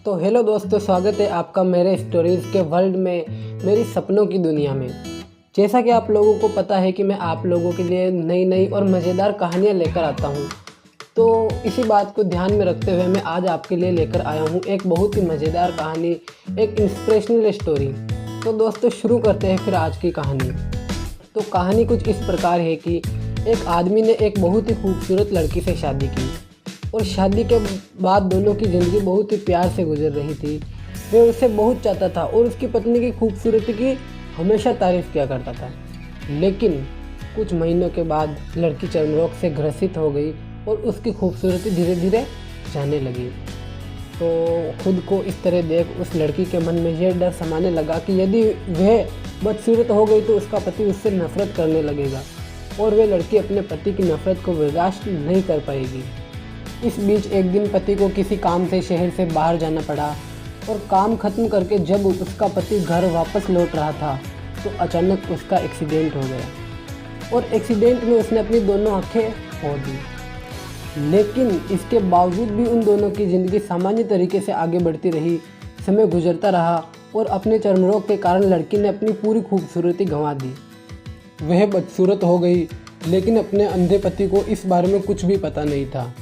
तो हेलो दोस्तों, स्वागत है आपका मेरे स्टोरीज़ के वर्ल्ड में, मेरी सपनों की दुनिया में। जैसा कि आप लोगों को पता है कि मैं आप लोगों के लिए नई नई और मज़ेदार कहानियाँ लेकर आता हूँ। तो इसी बात को ध्यान में रखते हुए मैं आज आपके लिए लेकर आया हूँ एक बहुत ही मज़ेदार कहानी, एक इंस्पिरेशनल स्टोरी। तो दोस्तों शुरू करते हैं फिर आज की कहानी। तो कहानी कुछ इस प्रकार है कि एक आदमी ने एक बहुत ही खूबसूरत लड़की से शादी की और शादी के बाद दोनों की ज़िंदगी बहुत ही प्यार से गुजर रही थी। वह उसे बहुत चाहता था और उसकी पत्नी की खूबसूरती की हमेशा तारीफ़ किया करता था। लेकिन कुछ महीनों के बाद लड़की चर्मरोग से ग्रसित हो गई और उसकी खूबसूरती धीरे धीरे जाने लगी। तो खुद को इस तरह देख उस लड़की के मन में यह डर समाने लगा कि यदि वह बदसूरत हो गई तो उसका पति उससे नफरत करने लगेगा और वह लड़की अपने पति की नफरत को बर्दाश्त नहीं कर पाएगी। इस बीच एक दिन पति को किसी काम से शहर से बाहर जाना पड़ा और काम खत्म करके जब उसका पति घर वापस लौट रहा था तो अचानक उसका एक्सीडेंट हो गया और एक्सीडेंट में उसने अपनी दोनों आंखें खो दी। लेकिन इसके बावजूद भी उन दोनों की ज़िंदगी सामान्य तरीके से आगे बढ़ती रही। समय गुजरता रहा और अपने चर्मरोग के कारण लड़की ने अपनी पूरी खूबसूरती गंवा दी। वह बदसूरत हो गई, लेकिन अपने अंधे पति को इस बारे में कुछ भी पता नहीं था,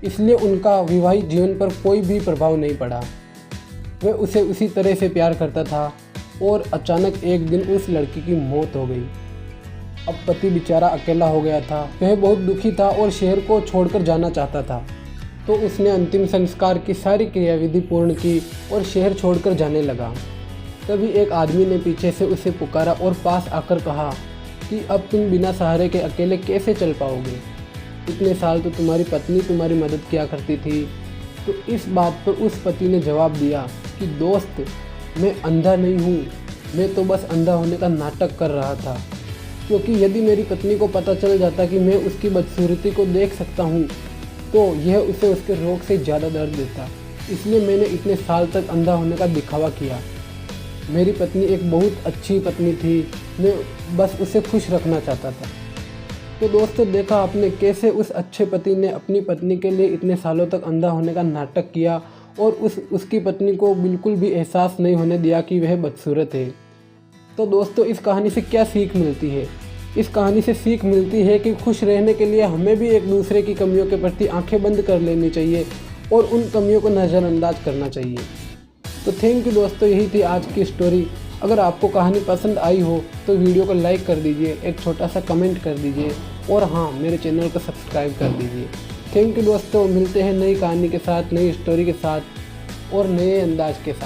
इसलिए उनका वैवाहिक जीवन पर कोई भी प्रभाव नहीं पड़ा। वह उसे उसी तरह से प्यार करता था और अचानक एक दिन उस लड़की की मौत हो गई। अब पति बेचारा अकेला हो गया था। वह बहुत दुखी था और शहर को छोड़कर जाना चाहता था। तो उसने अंतिम संस्कार की सारी क्रियाविधि पूर्ण की और शहर छोड़कर जाने लगा। तभी एक आदमी ने पीछे से उसे पुकारा और पास आकर कहा कि अब तुम बिना सहारे के अकेले कैसे चल पाओगे? इतने साल तो तुम्हारी पत्नी तुम्हारी मदद किया करती थी। तो इस बात पर उस पति ने जवाब दिया कि दोस्त, मैं अंधा नहीं हूँ, मैं तो बस अंधा होने का नाटक कर रहा था, क्योंकि यदि मेरी पत्नी को पता चल जाता कि मैं उसकी बदसूरती को देख सकता हूँ तो यह उसे उसके रोग से ज़्यादा दर्द देता। इसलिए मैंने इतने साल तक अंधा होने का दिखावा किया। मेरी पत्नी एक बहुत अच्छी पत्नी थी, मैं बस उसे खुश रखना चाहता था। तो दोस्तों देखा आपने कैसे उस अच्छे पति ने अपनी पत्नी के लिए इतने सालों तक अंधा होने का नाटक किया और उसकी पत्नी को बिल्कुल भी एहसास नहीं होने दिया कि वह बदसूरत है। तो दोस्तों इस कहानी से क्या सीख मिलती है? इस कहानी से सीख मिलती है कि खुश रहने के लिए हमें भी एक दूसरे की कमियों के प्रति आंखें बंद कर लेनी चाहिए और उन कमियों को नज़रअंदाज करना चाहिए। तो थैंक यू दोस्तों, यही थी आज की स्टोरी। अगर आपको कहानी पसंद आई हो तो वीडियो को लाइक कर दीजिए, एक छोटा सा कमेंट कर दीजिए और हाँ, मेरे चैनल को सब्सक्राइब कर दीजिए। थैंक यू दोस्तों, मिलते हैं नई कहानी के साथ, नई स्टोरी के साथ और नए अंदाज के साथ।